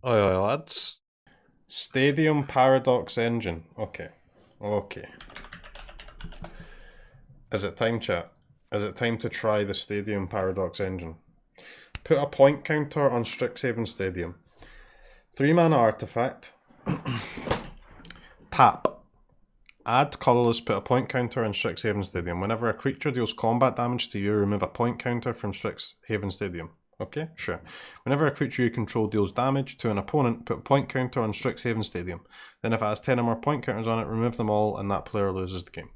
Oi, lads. Stadium Paradox Engine. Okay. Okay. Is it time, chat? Is it time to try the Stadium Paradox Engine? Put a point counter on Strixhaven Stadium. 3-mana artifact. Tap. Add colourless, put a point counter on Strixhaven Stadium. Whenever a creature deals combat damage to you, remove a point counter from Strixhaven Stadium. Okay, sure. Whenever a creature you control deals damage to an opponent, put a point counter on Strixhaven Stadium. Then if it has 10 or more point counters on it, remove them all and that player loses the game.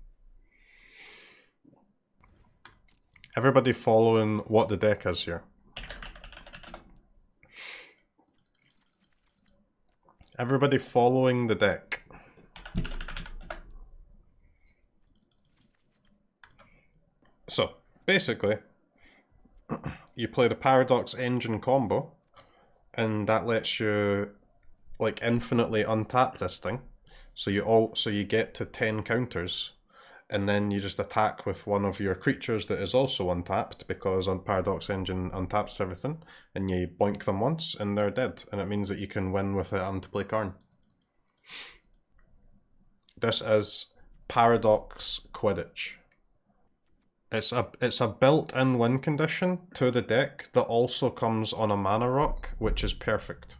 Everybody following what the deck is here. Everybody following the deck. So, basically, you play the Paradox Engine combo, and that lets you, like, infinitely untap this thing. So you get to 10 counters, and then you just attack with one of your creatures that is also untapped, because on Paradox Engine untaps everything, and you boink them once, and they're dead, and it means that you can win without having to play Karn. This is Paradox Quidditch. It's a built-in win condition to the deck that also comes on a mana rock, which is perfect.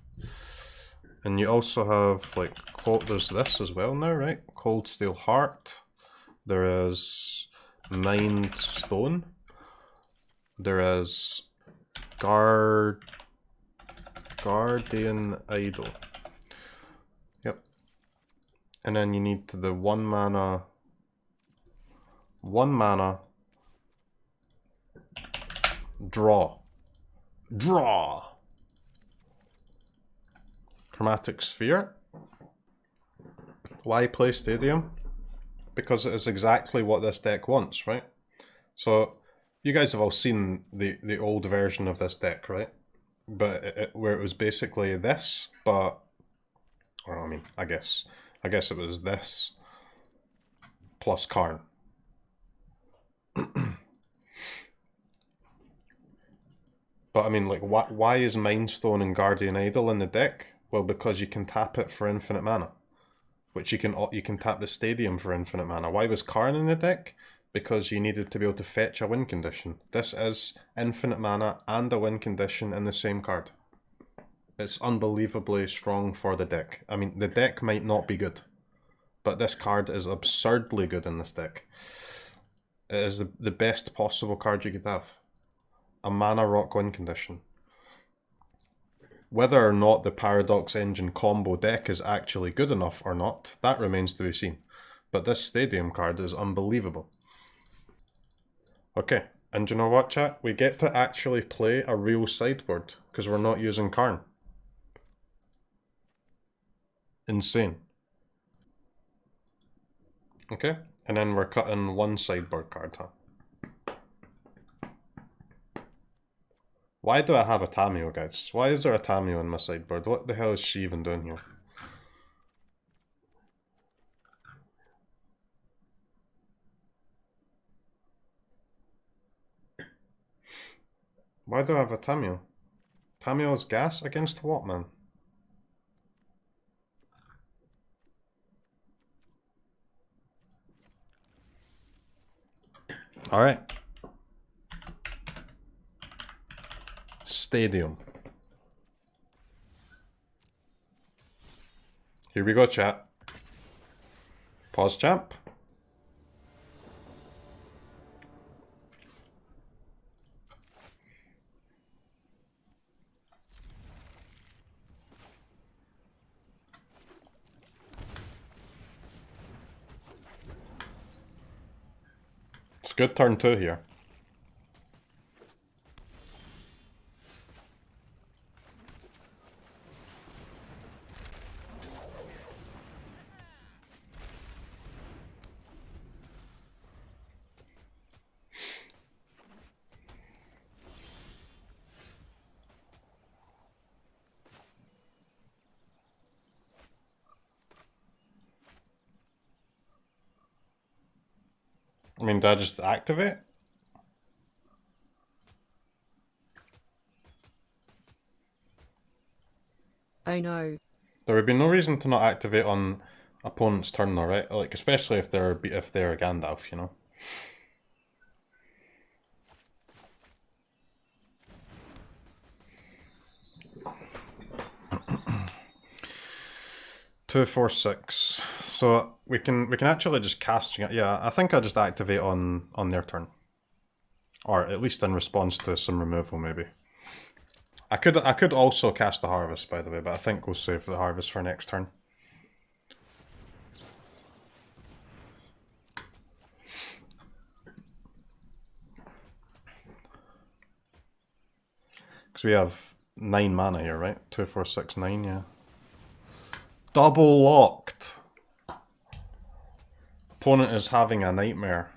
And you also have, like, there's this as well now, right? Cold Steel Heart. There is Mind Stone. There is Guardian Idol. Yep. And then you need the one mana draw. Chromatic Sphere. Why play Stadium? Because it is exactly what this deck wants, right? So you guys have all seen the old version of this deck, right? But where it was basically this, but well, I mean, I guess it was this plus Karn. But I mean, like, why is Mind Stone and Guardian Idol in the deck? Well, because you can tap it for infinite mana, which you can tap the Stadium for infinite mana. Why was Karn in the deck? Because you needed to be able to fetch a win condition. This is infinite mana and a win condition in the same card. It's unbelievably strong for the deck. I mean, the deck might not be good, but this card is absurdly good in this deck. It is the best possible card you could have. A mana rock win condition. Whether or not the Paradox Engine combo deck is actually good enough or not, that remains to be seen. But this Stadium card is unbelievable. Okay, and you know what, chat? We get to actually play a real sideboard, because we're not using Karn. Insane. Okay, and then we're cutting one sideboard card, huh? Why do I have a Tamio, guys? Why is there a Tamio in my sideboard? What the hell is she even doing here? Why do I have a Tamio? Tamio's gas against what, man? Alright. Stadium. Here we go, chat. Pause, champ. It's good turn 2 here. I mean, did I just activate? Oh no. There would be no reason to not activate on opponent's turn, though, right? Like, especially if they're a Gandalf, you know. Two, 4, 6. So we can actually just cast. Yeah, I think I just activate on their turn, or at least in response to some removal, maybe. I could also cast the Harvest, by the way, but I think we'll save the Harvest for next turn. Because we have 9 mana here, right? 2, 4, 6, 9, yeah. Double locked. Opponent is having a nightmare.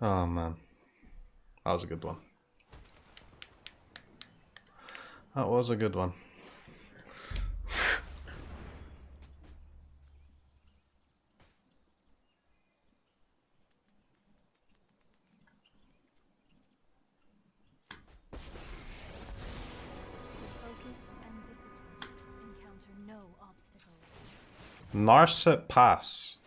Oh man. That was a good one. That was a good one. Narset Pass.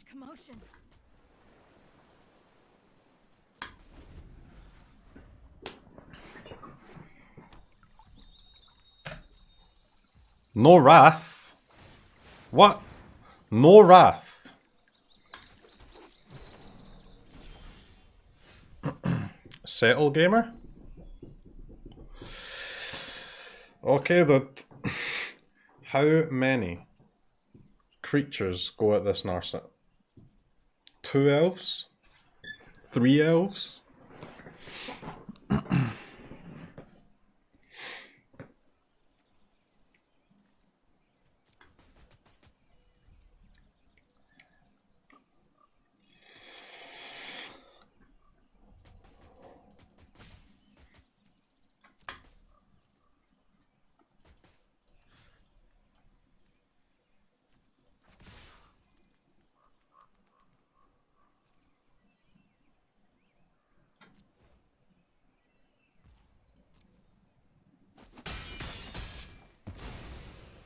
Commotion. No Wrath? What? No Wrath? Settle, gamer? Okay, that. How many creatures go at this Narset? 2 elves? 3 elves?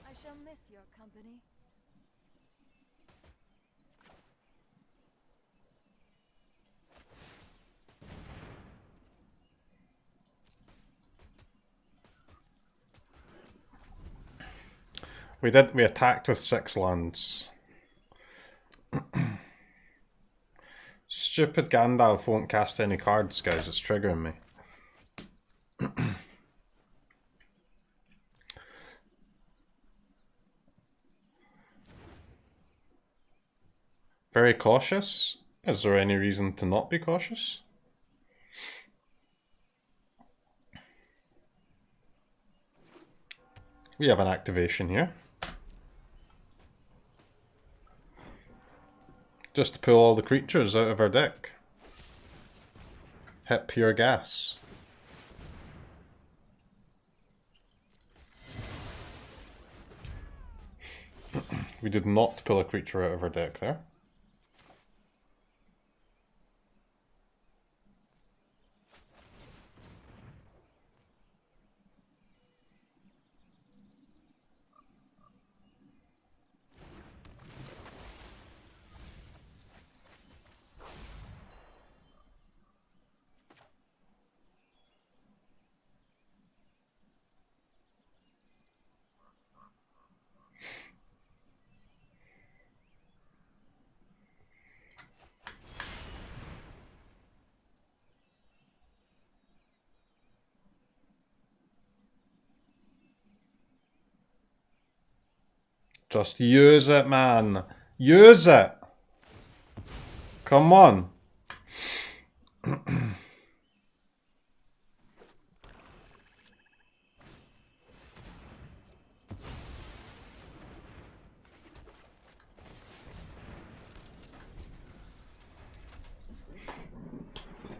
I shall miss your company. We attacked with 6 lands. Stupid Gandalf won't cast any cards, guys. It's triggering me. Very cautious? Is there any reason to not be cautious? We have an activation here. Just to pull all the creatures out of our deck. Hit pure gas. We did not pull a creature out of our deck there. Just use it, man. Use it. Come on.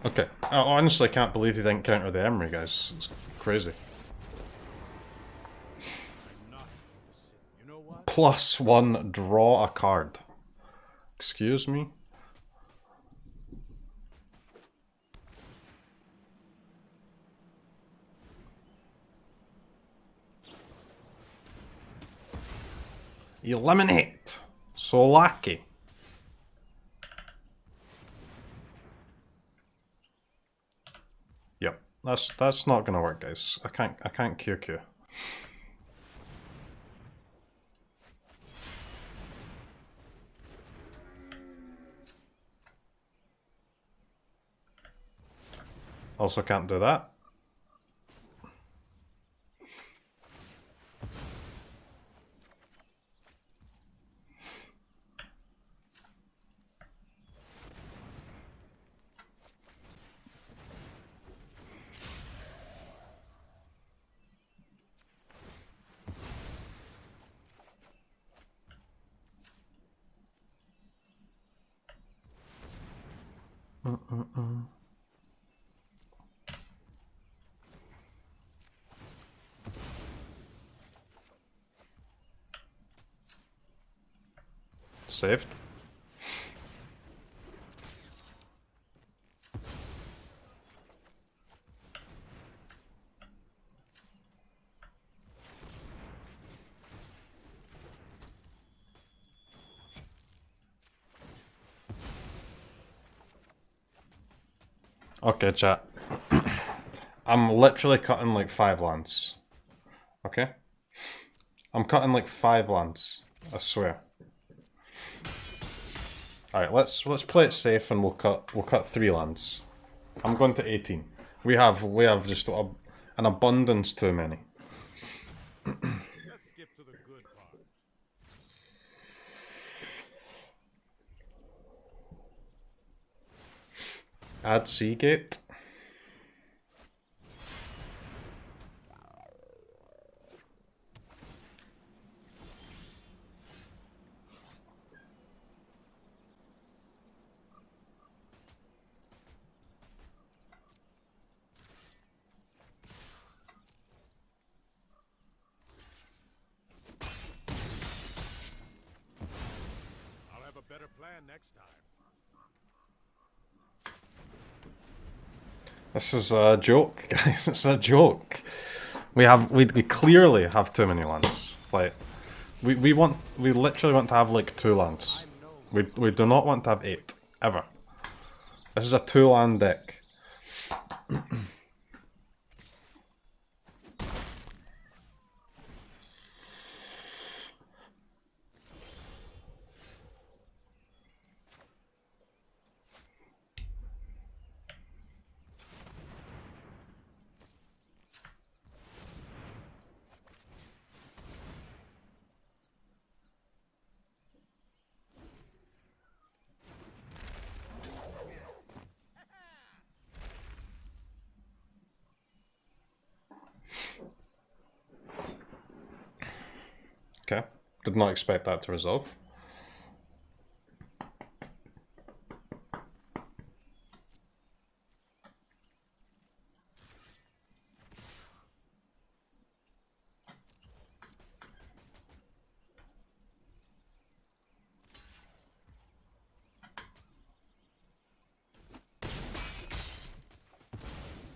Okay, I honestly can't believe he didn't counter the Emery, guys. It's crazy. +1, draw a card. Excuse me? Eliminate! So lucky. Yep, that's not gonna work, guys. I can't QQ. Also can't do that. Saved. Okay, chat. I'm literally cutting like 5 lands. Okay? I'm cutting like 5 lands. I swear. Alright, let's play it safe and we'll cut 3 lands. I'm going to 18. We have just an abundance too many. Let's skip to the good part. Add Seagate. I'll have a better plan next time. This is a joke, guys. It's a joke. We clearly have too many lands. Like, we literally want to have like 2 lands. We do not want to have 8 ever. This is a 2-land deck. Okay, did not expect that to resolve.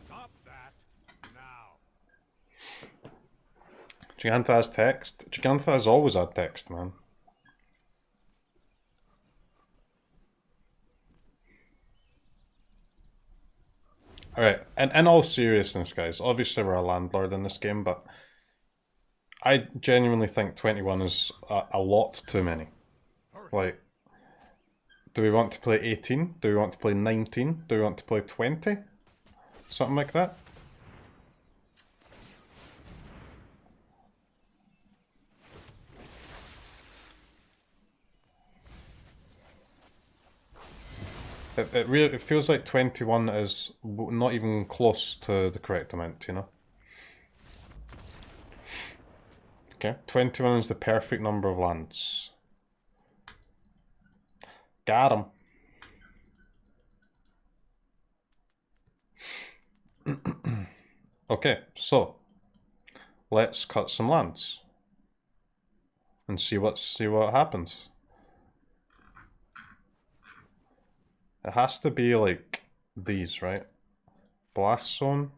Stop that now. Gigantha has text. Gigantha has always had text, man. Alright, and in all seriousness, guys, obviously we're a landlord in this game, but I genuinely think 21 is a lot too many. Like, do we want to play 18? Do we want to play 19? Do we want to play 20? Something like that? It feels like 21 is not even close to the correct amount, you know? Okay, 21 is the perfect number of lands. Got him. Okay, so let's cut some lands and see what happens. It has to be like these, right? Blast Zone.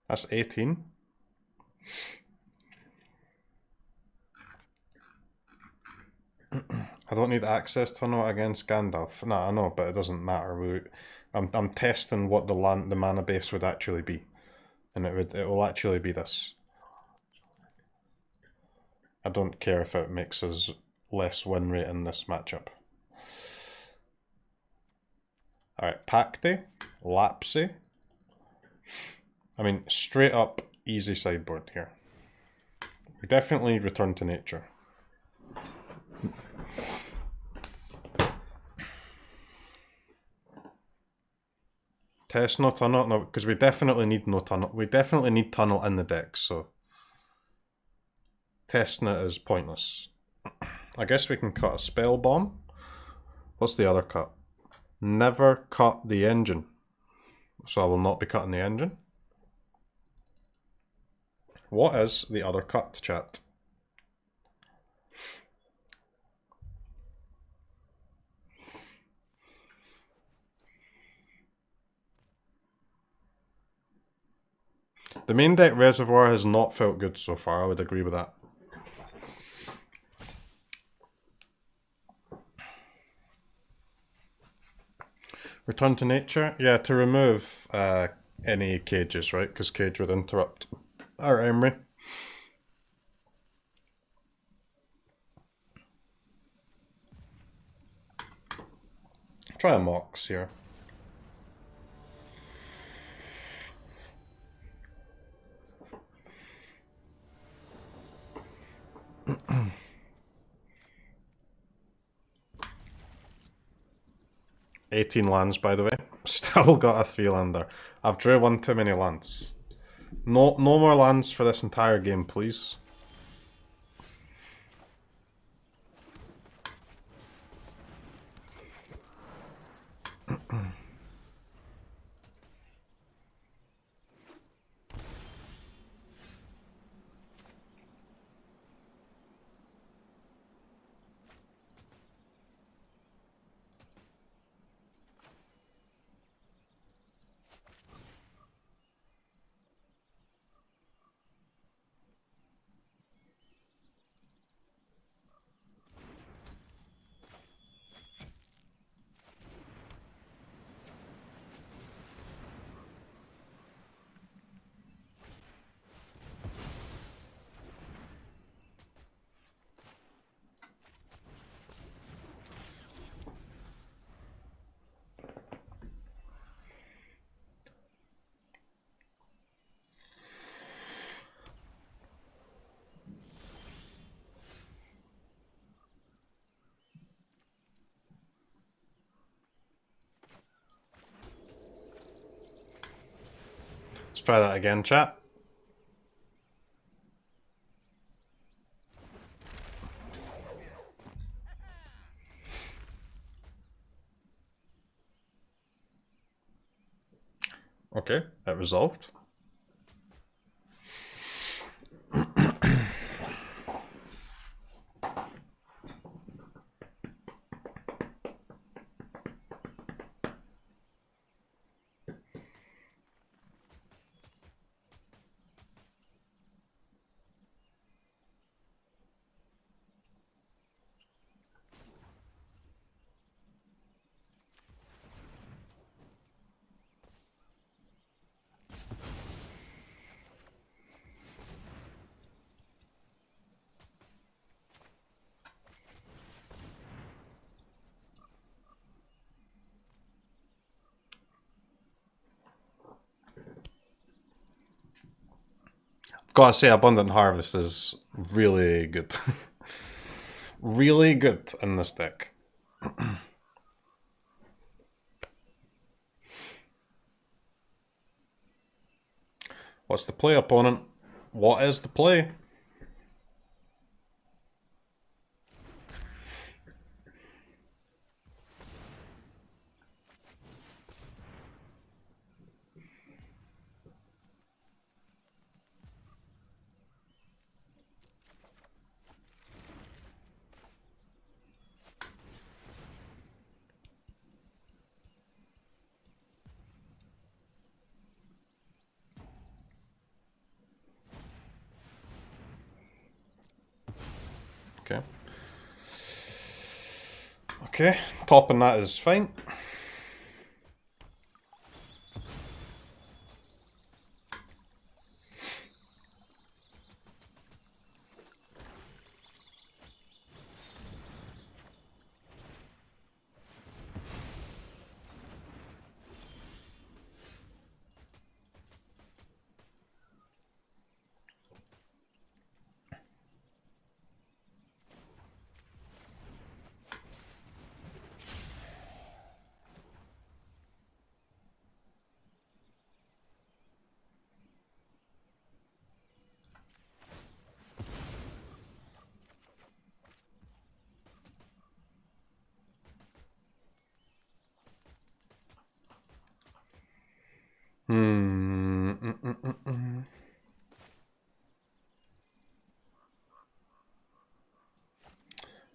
That's 18. I don't need access tunnel against Gandalf. No, I know, but it doesn't matter. I'm testing what the mana base would actually be, and it will actually be this. I don't care if it makes us less win rate in this matchup. Alright, Pacte, Lapsy. I mean, straight up easy sideboard here. We definitely return to nature. Test no tunnel? No, because we definitely need no tunnel. We definitely need tunnel in the deck, so testing it is pointless. I guess we can cut a spell bomb. What's the other cut? Never cut the engine. So I will not be cutting the engine. What is the other cut, chat? The main deck Reservoir has not felt good so far, I would agree with that. Return to nature? Yeah, to remove any cages, right? Because cage would interrupt our Emery. Try a Mox here. $18 lands, by the way. Still got a 3-lander. I've drew one too many lands. No more lands for this entire game, please. Let's try that again, chat. Okay, that resolved. Gotta say, Abundant Harvest is really good. Really good in this deck. What's the play, opponent? What is the play? Okay. Okay, topping that is fine.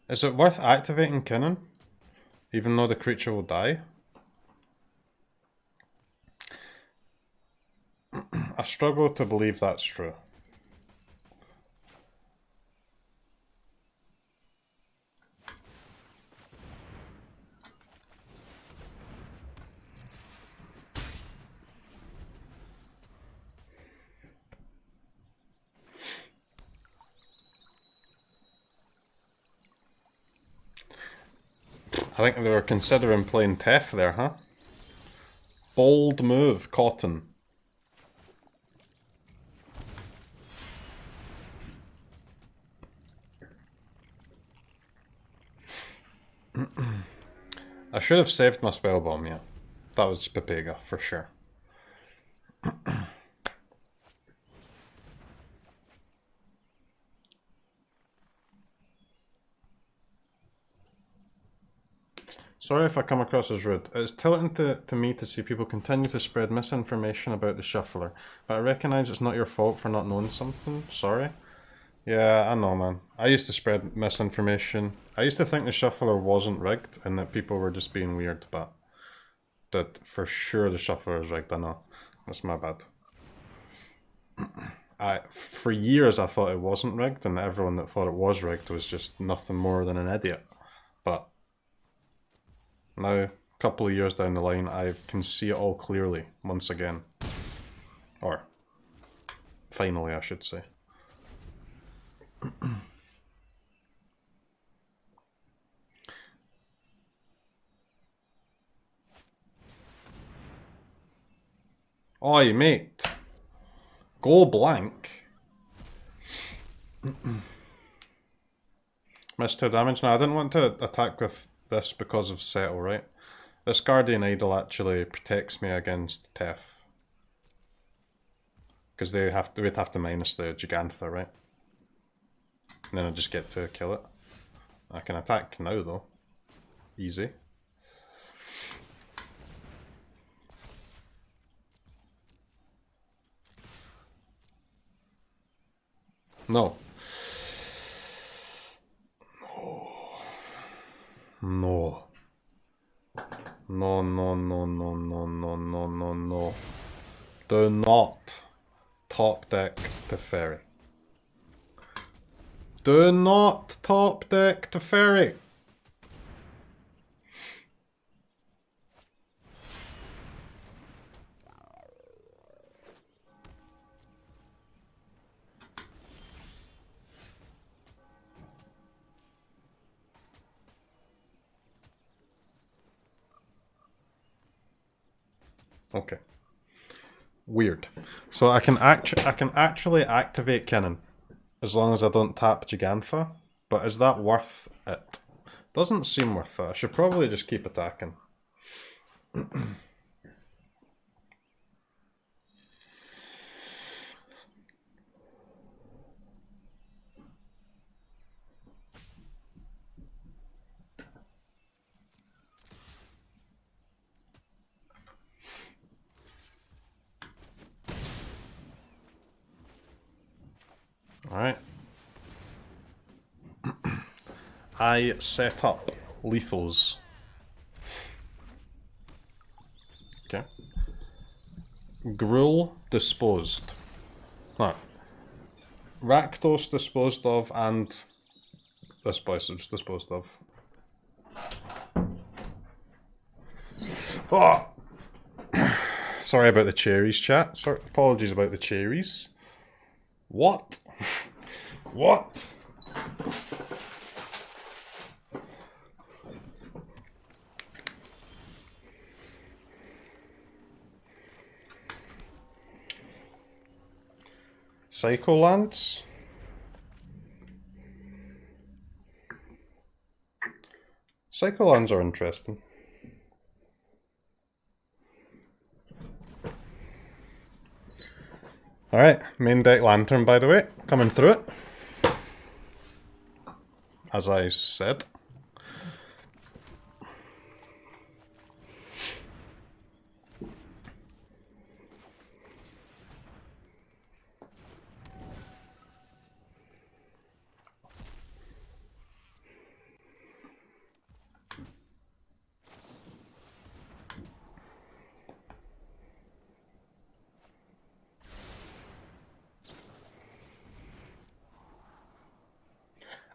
Is it worth activating Kinnan? Even though the creature will die? I struggle to believe that's true. I think they were considering playing Tef there, huh? Bold move, Cotton. I should have saved my spell bomb, yeah. That was Pepega, for sure. Sorry if I come across as rude. It's tilting to me to see people continue to spread misinformation about the Shuffler, but I recognise it's not your fault for not knowing something. Sorry. Yeah, I know, man. I used to spread misinformation. I used to think the Shuffler wasn't rigged and that people were just being weird, but that for sure the Shuffler is rigged. I know. That's my bad. For years I thought it wasn't rigged, and everyone that thought it was rigged was just nothing more than an idiot. But now, a couple of years down the line, I can see it all clearly once again. Or, finally, I should say. Oi, mate. Go blank. Missed 2 damage. Now, I didn't want to attack with this because of Settle, right? This Guardian Idol actually protects me against Tef. Because we'd have to minus the Gigantha, right? And then I just get to kill it. I can attack now though. Easy. No. No. No, no, no, no, no, no, no, no, no. Do not top deck Teferi. Do not top deck Teferi. Okay. Weird. So I can actually activate Kinnan as long as I don't tap Gigantha, but is that worth it? Doesn't seem worth it. I should probably just keep attacking. Alright. I set up lethals. Okay. Gruul disposed. No. Rakdos disposed of, and this place is disposed of. Oh! Sorry about the cherries, chat. Sorry, apologies about the cherries. What? What? Psycholands? Psycholands are interesting. Alright, main deck Lantern, by the way, coming through it. As I said.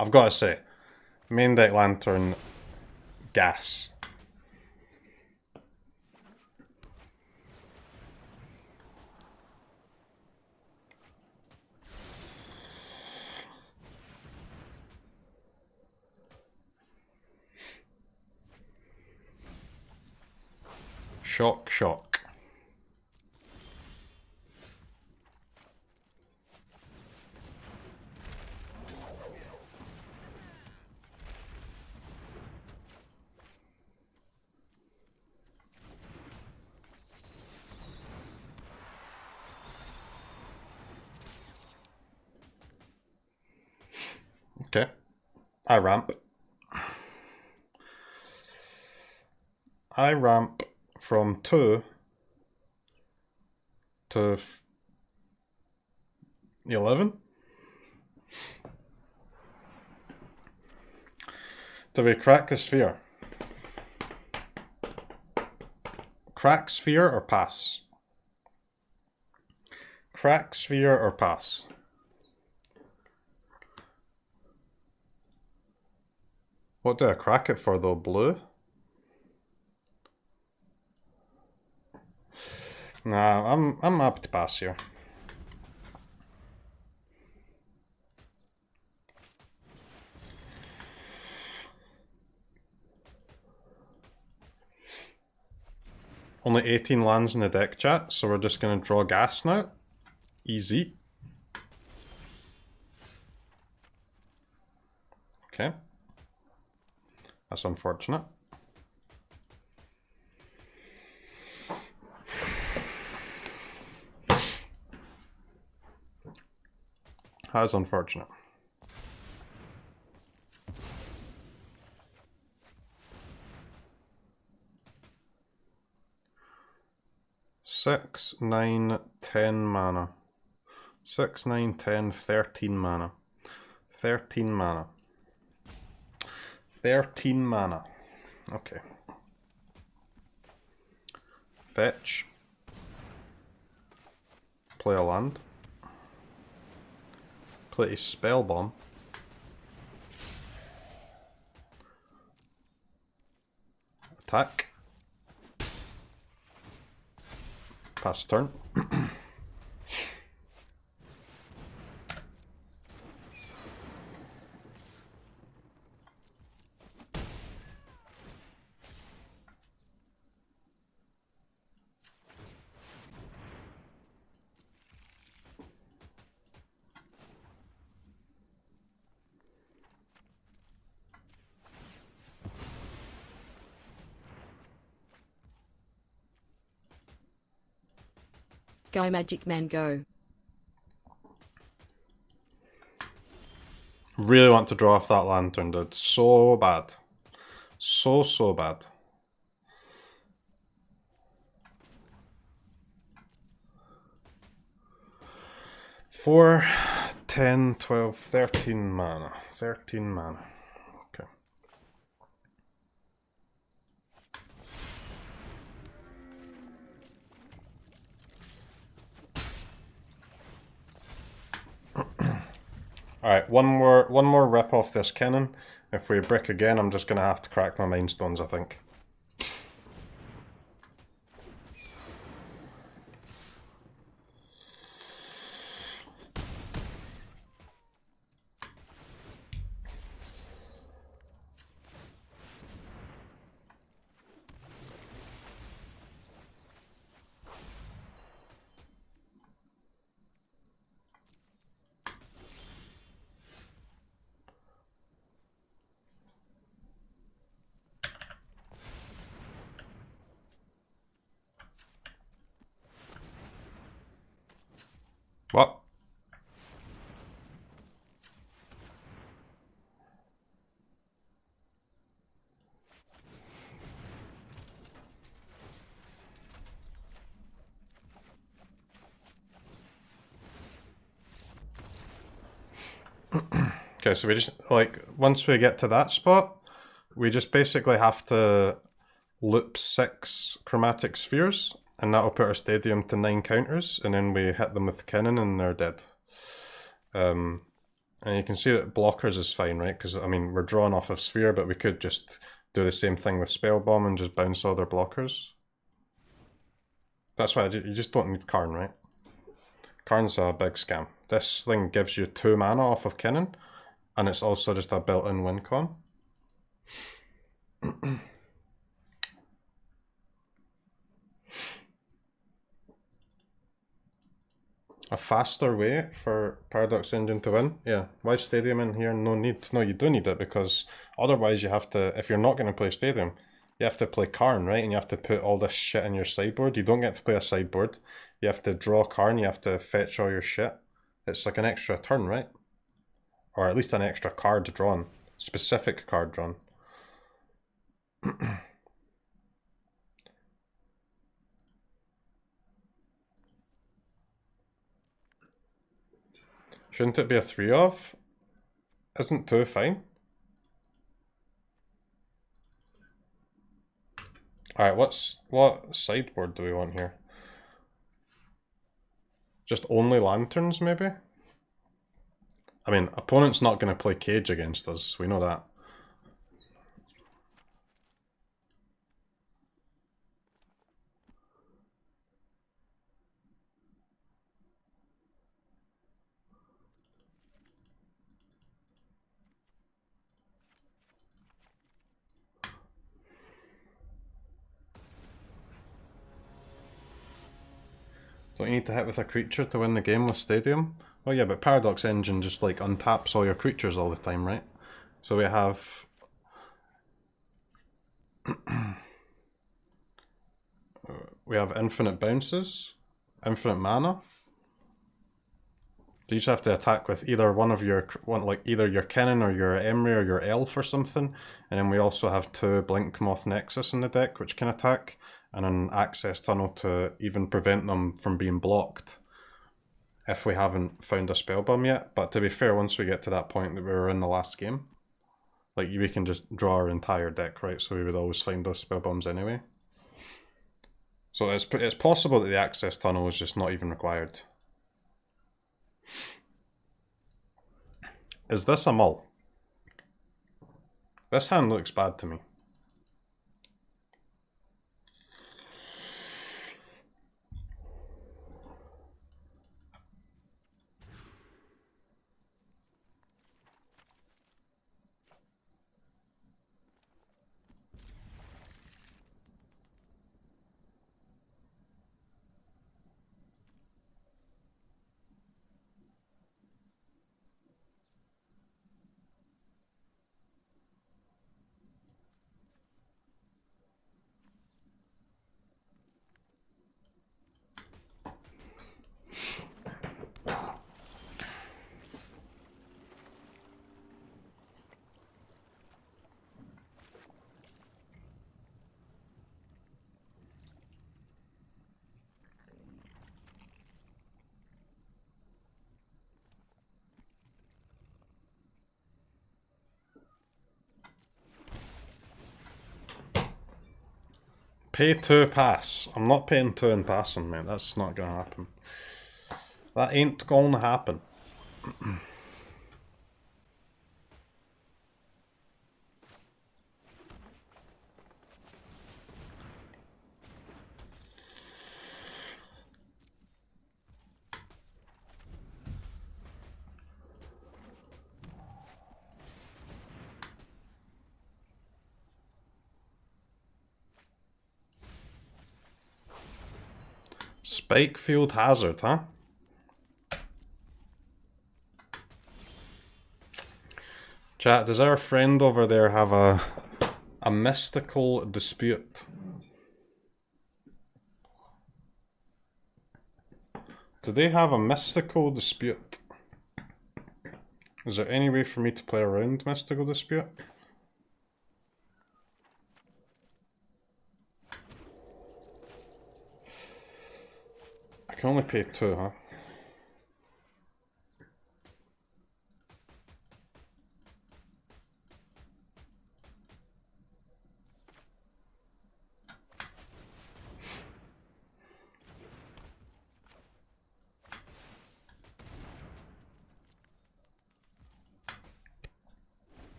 I've got to say, main deck Lantern, gas. Shock, shock. Okay. I ramp. I ramp from 2 to 11. Do we crack the sphere? Crack sphere or pass? Crack sphere or pass? What do I crack it for though? Blue? Nah, I'm happy to pass here. Only 18 lands in the deck, chat, so we're just gonna draw gas now. Easy. Okay. That's unfortunate. That's unfortunate. Six, 9, 10 mana. 6, 9, 10, 13 mana. 13 mana. 13 mana. Okay. Fetch. Play a land. Play a spell bomb. Attack. Pass turn. Go Magic Man go. Really want to draw off that lantern, dude. So bad. So bad. Four, 10, 12, 13 mana. 13 mana. Okay. Alright, one more rip off this cannon. If we brick again, I'm just gonna have to crack my Mind Stones, I think. What? Okay, so we just, like, once we get to that spot, we just basically have to loop 6 chromatic spheres, and that'll put our stadium to 9 counters, and then we hit them with cannon and they're dead. And you can see that blockers is fine, right? Because, I mean, we're drawing off of sphere, but we could just do the same thing with spell bomb and just bounce all their blockers. That's why you just don't need Karn, right? Karn's a big scam. This thing gives you 2 mana off of cannon, and it's also just a built-in win con. A faster way for Paradox Engine to win? Yeah. Why Stadium in here? No need. No, you do need it, because otherwise you have to, if you're not going to play Stadium, you have to play Karn, right? And you have to put all this shit in your sideboard. You don't get to play a sideboard. You have to draw Karn, you have to fetch all your shit. It's like an extra turn, right? Or at least an extra card drawn. Specific card drawn. Shouldn't it be a 3 of? Isn't 2 fine? Alright, what sideboard do we want here? Just only lanterns, maybe? I mean, opponent's not going to play Cage against us, we know that. Don't you need to hit with a creature to win the game with Stadium? Oh yeah, but Paradox Engine just like untaps all your creatures all the time, right? So we have... we have infinite bounces, infinite mana. So you just have to attack with either one of your, either your Cannon or your Emery or your Elf or something. And then we also have 2 Blink Moth Nexus in the deck which can attack, and an Access Tunnel to even prevent them from being blocked if we haven't found a spell bomb yet. But to be fair, once we get to that point that we were in the last game, like, we can just draw our entire deck, right? So we would always find those spell bombs anyway. So it's possible that the Access Tunnel is just not even required. Is this a mull? This hand looks bad to me. Pay 2 pass. I'm not paying 2 and passing, mate. That's not gonna happen. That ain't gonna happen. Spikefield Hazard, huh? Chat, does our friend over there have a mystical dispute? Do they have a mystical dispute? Is there any way for me to play around mystical dispute? I can only pay 2, huh?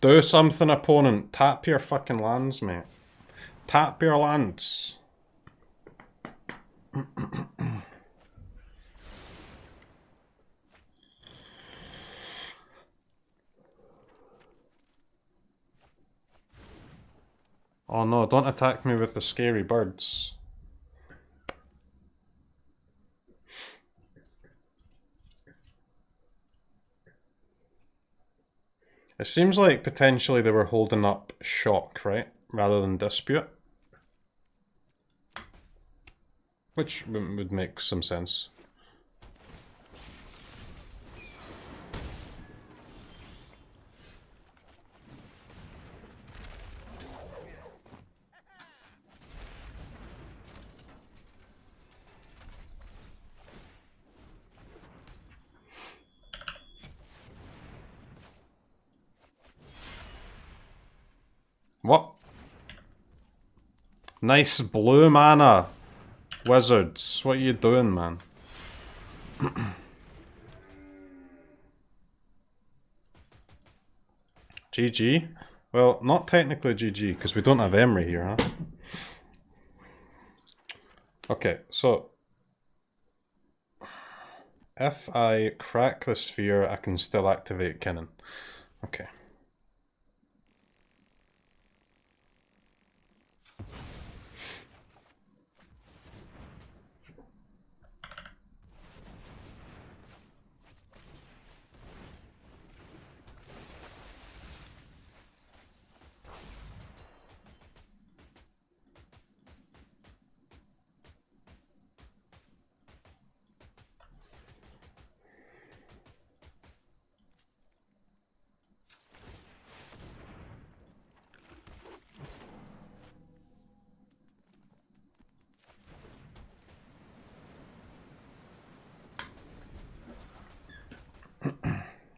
Do something, opponent. Tap your fucking lands, mate. Tap your lands. Oh no, don't attack me with the scary birds. It seems like potentially they were holding up shock, right? Rather than dispute. Which would make some sense. What? Nice blue mana. Wizards, what are you doing, man? GG? Well, not technically GG, because we don't have Emery here, huh? Okay, so... if I crack the sphere, I can still activate Kinnan. Okay.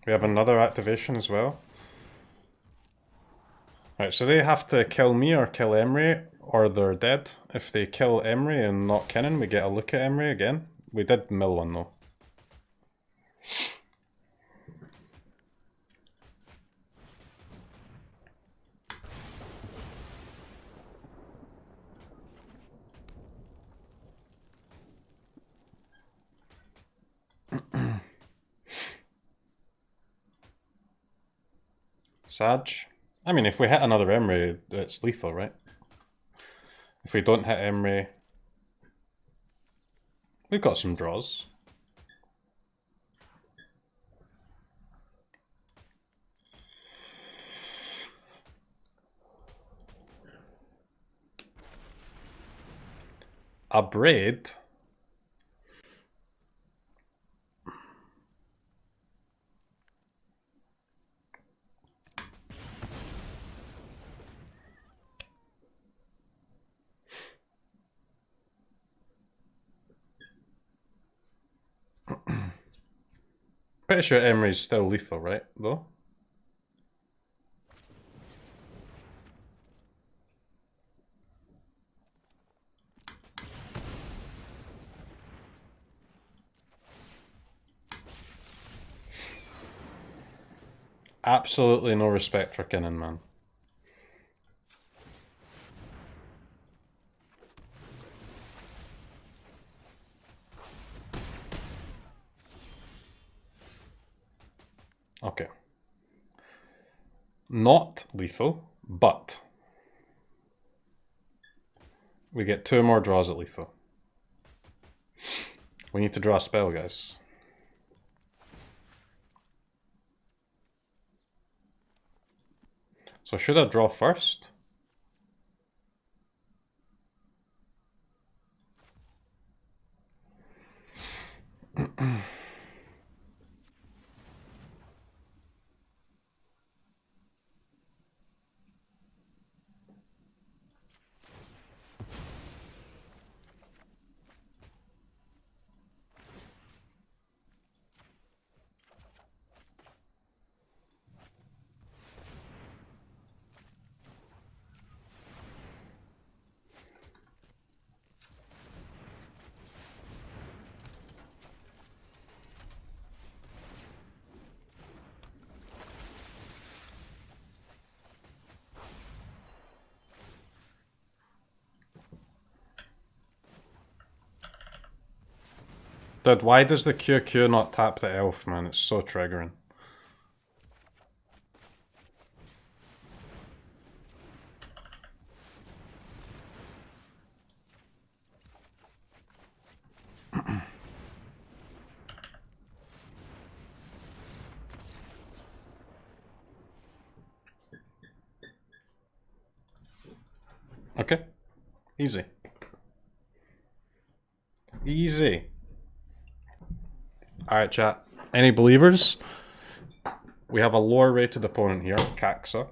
We have another activation as well. Right, so they have to kill me or kill Emery, or they're dead. If they kill Emery and not Kinnan, we get a look at Emery again. We did mill one though. Sag. I mean, if we hit another Emery, it's lethal, right? If we don't hit Emery, we've got some draws. A braid? Pretty sure Emery's still lethal, right? Though? Absolutely no respect for Kinnan, man. Okay. Not lethal, but we get 2 more draws at lethal. We need to draw a spell, guys. So should I draw first? Dude, why does the QQ not tap the elf, man? It's so triggering. Okay. Easy. Easy. Alright, chat. Any believers? We have a lower rated opponent here, Caxa.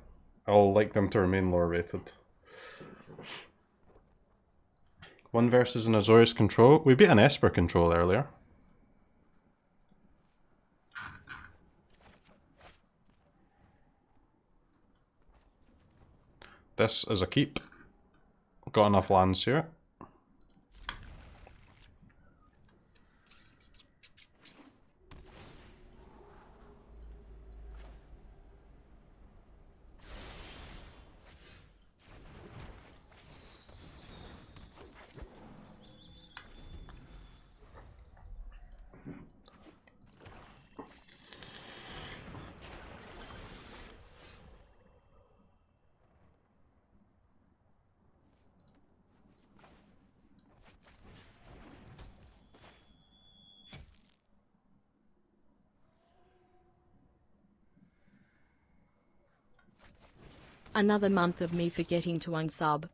I'll like them to remain lower rated. 1 versus an Azorius control. We beat an Esper control earlier. This is a keep. Got enough lands here. Another month of me forgetting to unsub.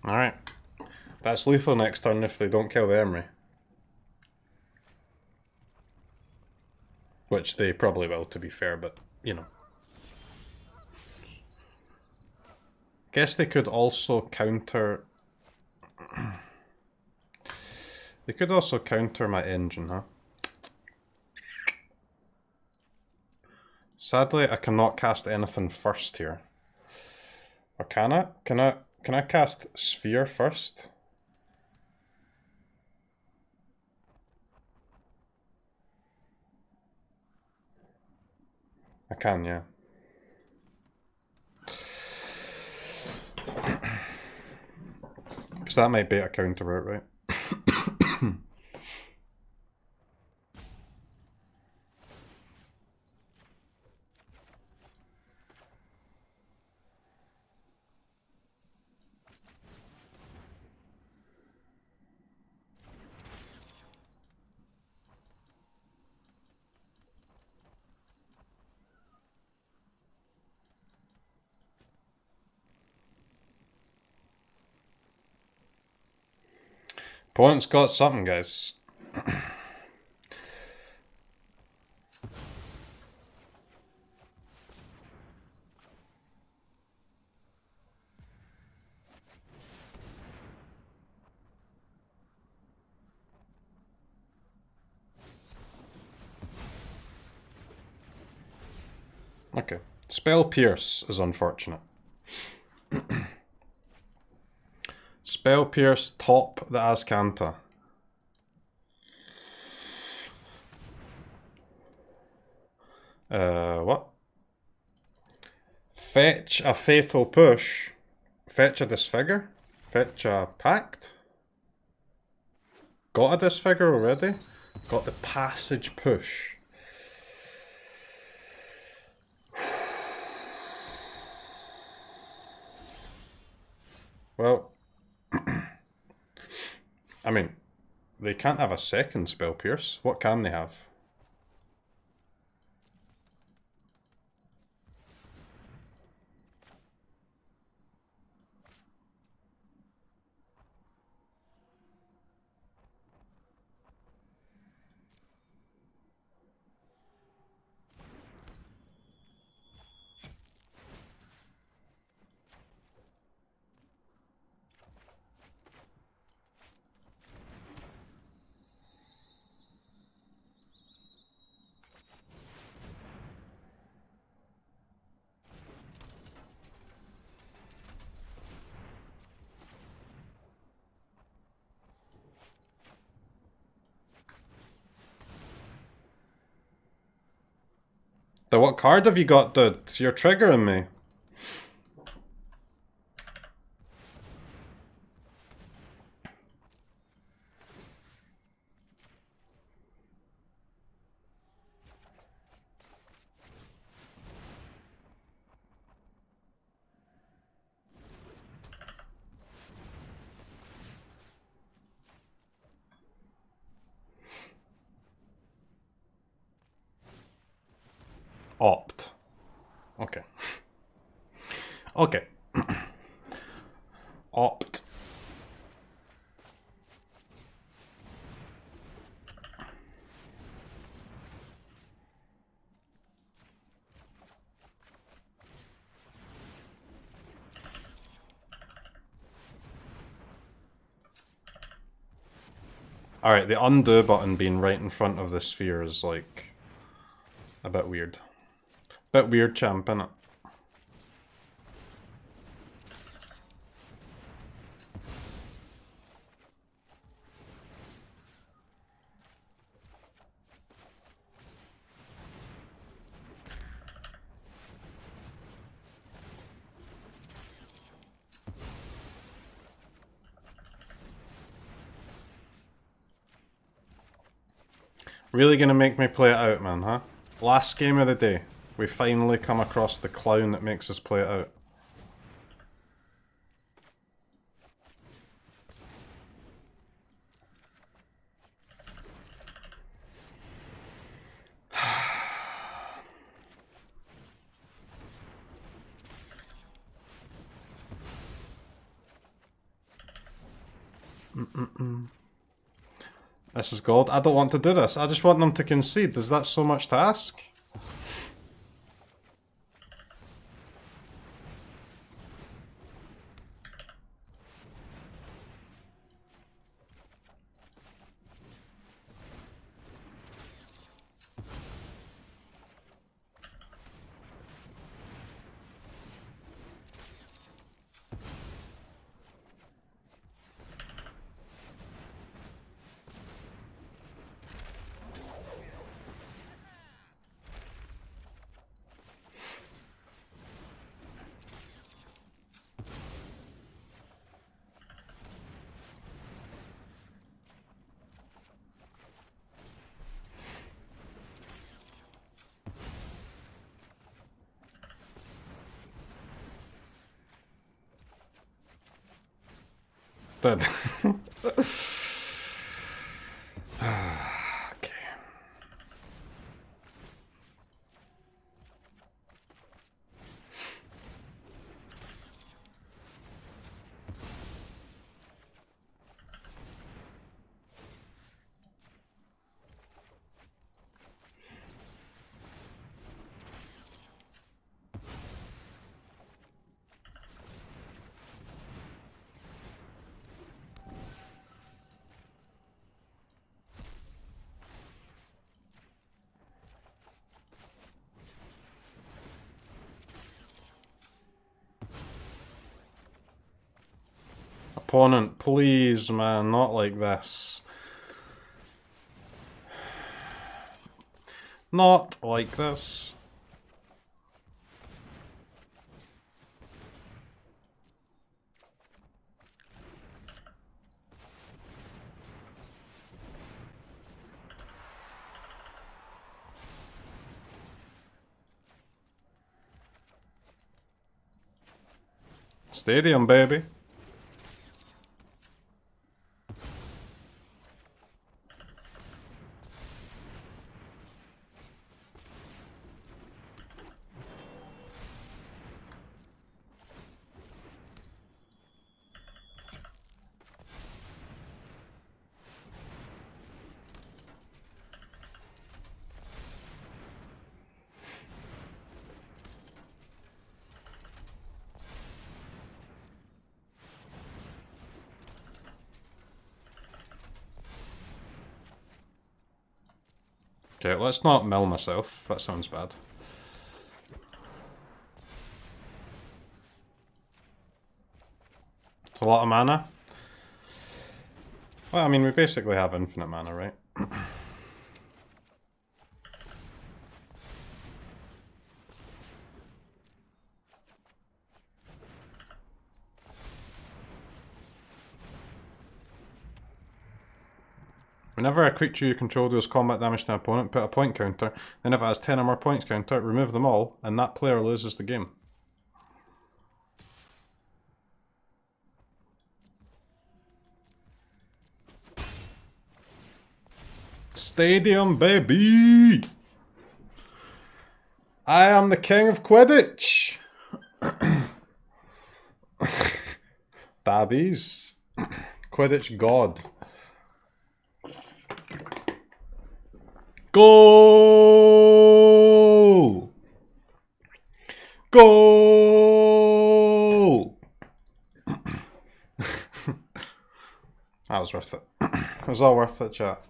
Alright. That's lethal next turn if they don't kill the Emery. Which they probably will, to be fair, but, you know. Guess they could also counter... They could also counter my engine, huh? Sadly, I cannot cast anything first here. Or can I? Can I cast Sphere first? I can, yeah. Because that might be a counter route, right? Opponent's got something, guys. Okay. Spell Pierce is unfortunate. Spell Pierce top the Azcanta. What? Fetch a Fatal Push. Fetch a Disfigure. Fetch a Pact. Got a Disfigure already. Got the Passage Push. Well, I mean, they can't have a second Spell Pierce. What can they have? What card have you got, dude? You're triggering me. Opt. Okay. Okay. Opt. Alright, the undo button being right in front of the sphere is like a bit weird. Bit weird, champ, innit? Really gonna make me play it out, man, huh? Last game of the day. We finally come across the clown that makes us play it out. This is gold. I don't want to do this. I just want them to concede. Is that so much to ask? Dead. Okay. opponent, please, man, not like this. Not like this. Stadium, baby. Okay, let's not mill myself. That sounds bad. It's a lot of mana. Well, I mean, we basically have infinite mana, right? Whenever a creature you control deals combat damage to an opponent, put a point counter. Then if it has 10 or more points counter, remove them all, and that player loses the game. Stadium, baby! I am the king of Quidditch! Dabbies. Quidditch god. Goal! Goal! That was worth it. It was all worth it, chat.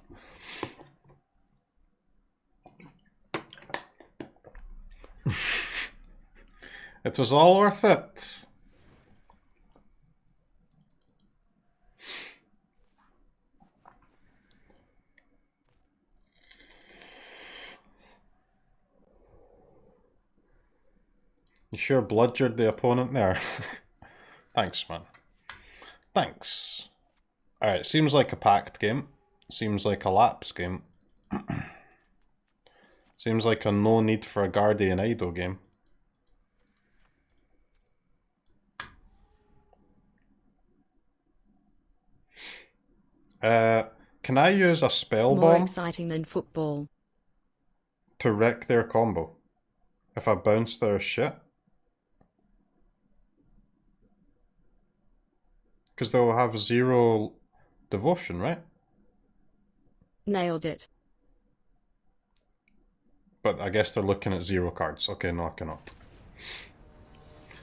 It was all worth it. You sure bludgered the opponent there? Thanks, man. Thanks. Alright, seems like a packed game. Seems like a lapse game. Seems like a no need for a Guardian Idol game. Can I use a spell More bomb exciting than football. to wreck their combo if I bounce their shit? Because they'll have 0 devotion, right? Nailed it. But I guess they're looking at 0 cards. Okay, no, I cannot.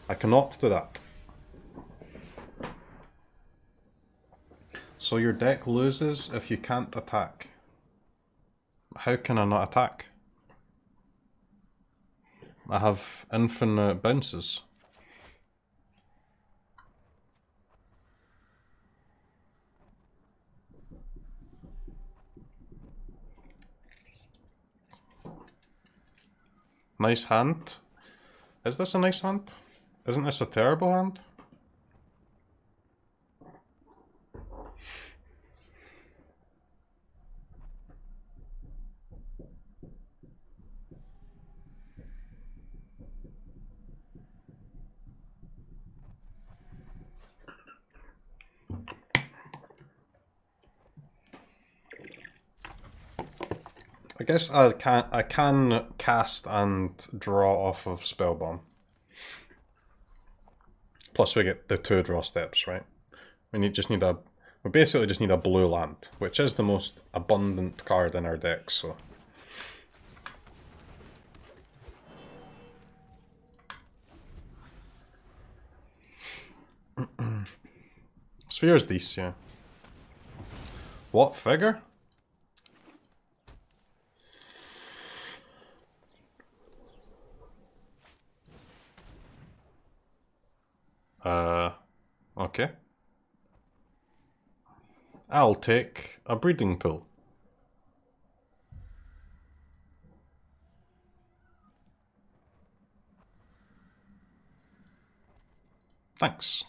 I cannot do that. So your deck loses if you can't attack. How can I not attack? I have infinite bounces. Nice hand. Is this a nice hand? Isn't this a terrible hand? I guess I can cast and draw off of Spellbomb. Plus we get the 2 draw steps, right? We basically just need a blue land, which is the most abundant card in our deck, so. Sphere's decent, yeah. What figure? Okay. I'll take a breeding pool. Thanks.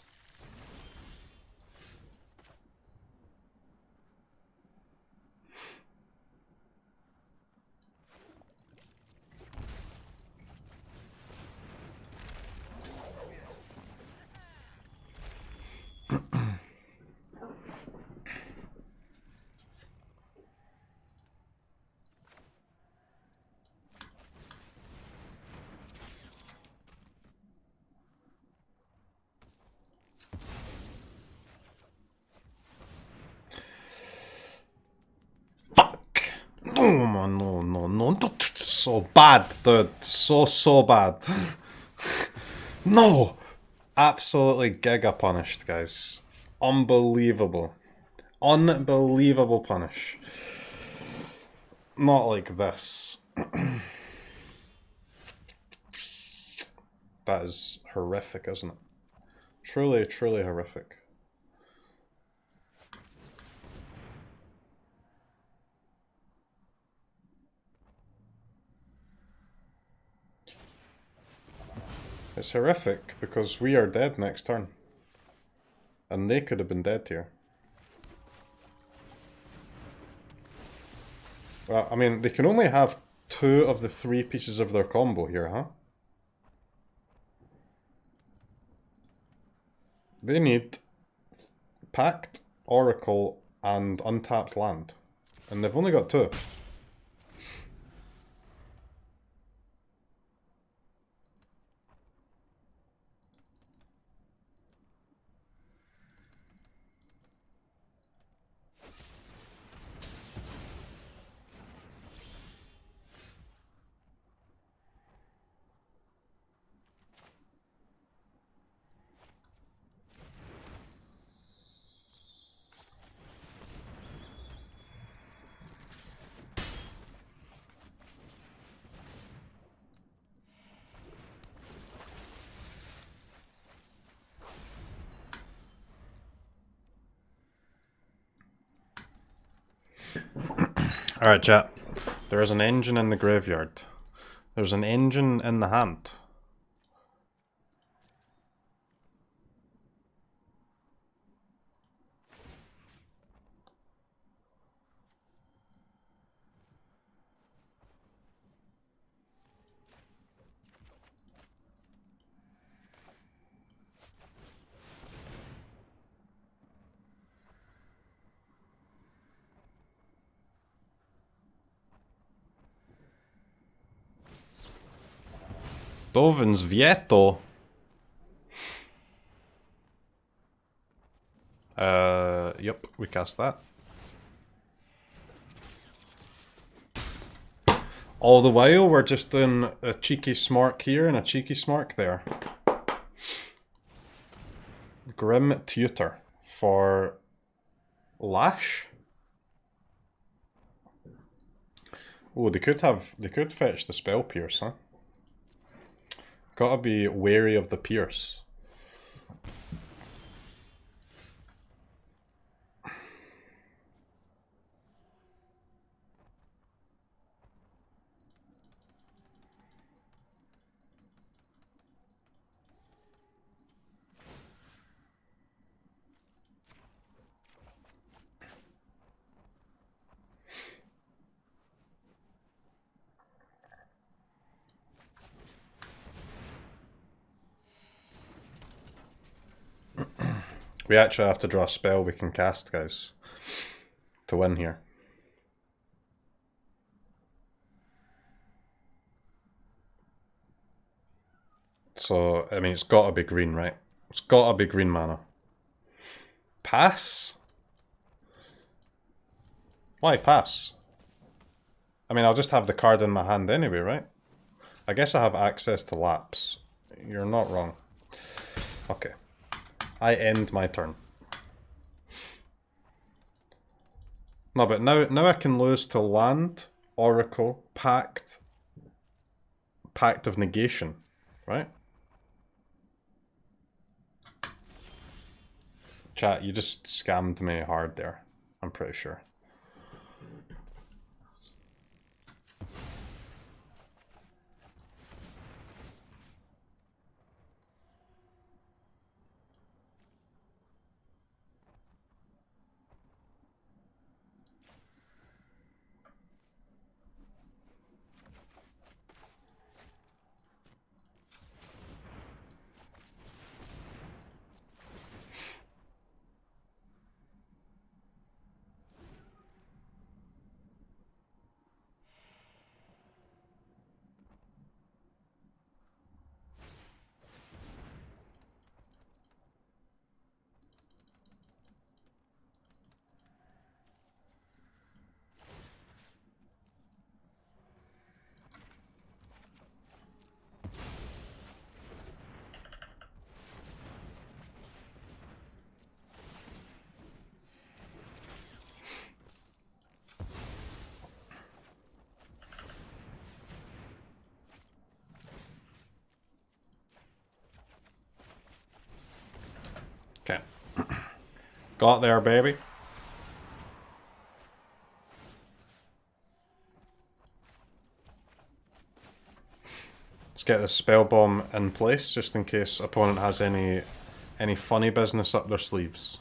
Oh man, no, so bad, dude, so bad. No, absolutely giga punished, guys. Unbelievable, unbelievable punish. Not like this. That is horrific, isn't it? Truly, truly horrific. It's horrific because we are dead next turn. And they could have been dead here. Well, I mean, they can only have 2 of the 3 pieces of their combo here, huh? They need Pact, Oracle, and Untapped Land. And they've only got 2. Alright, chat. There is an engine in the graveyard. There's an engine in the hand. Dovin's Vieto. Yep, we cast that. All the while, we're just doing a cheeky smark here and a cheeky smark there. Grim Tutor for Lash. Oh, they could fetch the Spell Pierce, huh? Gotta be wary of the Pierce. We actually have to draw a spell we can cast, guys, to win here. So, I mean, it's gotta be green, right? It's gotta be green mana. Pass? Why pass? I mean, I'll just have the card in my hand anyway, right? I guess I have access to Lapse. You're not wrong. Okay. I end my turn. No, but now I can lose to Land, Oracle, Pact, Pact of Negation, right? Chat, you just scammed me hard there. I'm pretty sure. Okay. Got there, baby. Let's get the spell bomb in place, just in case opponent has any funny business up their sleeves.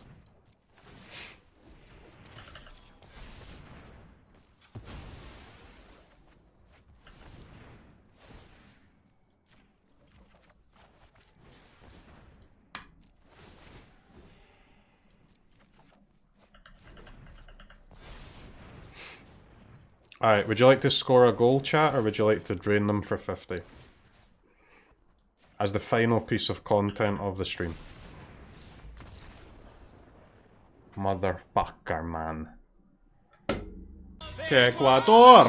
Alright, would you like to score a goal, chat, or would you like to drain them for 50? As the final piece of content of the stream. Motherfucker, man. Que Ecuador!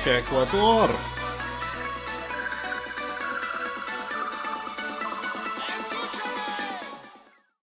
Que Ecuador!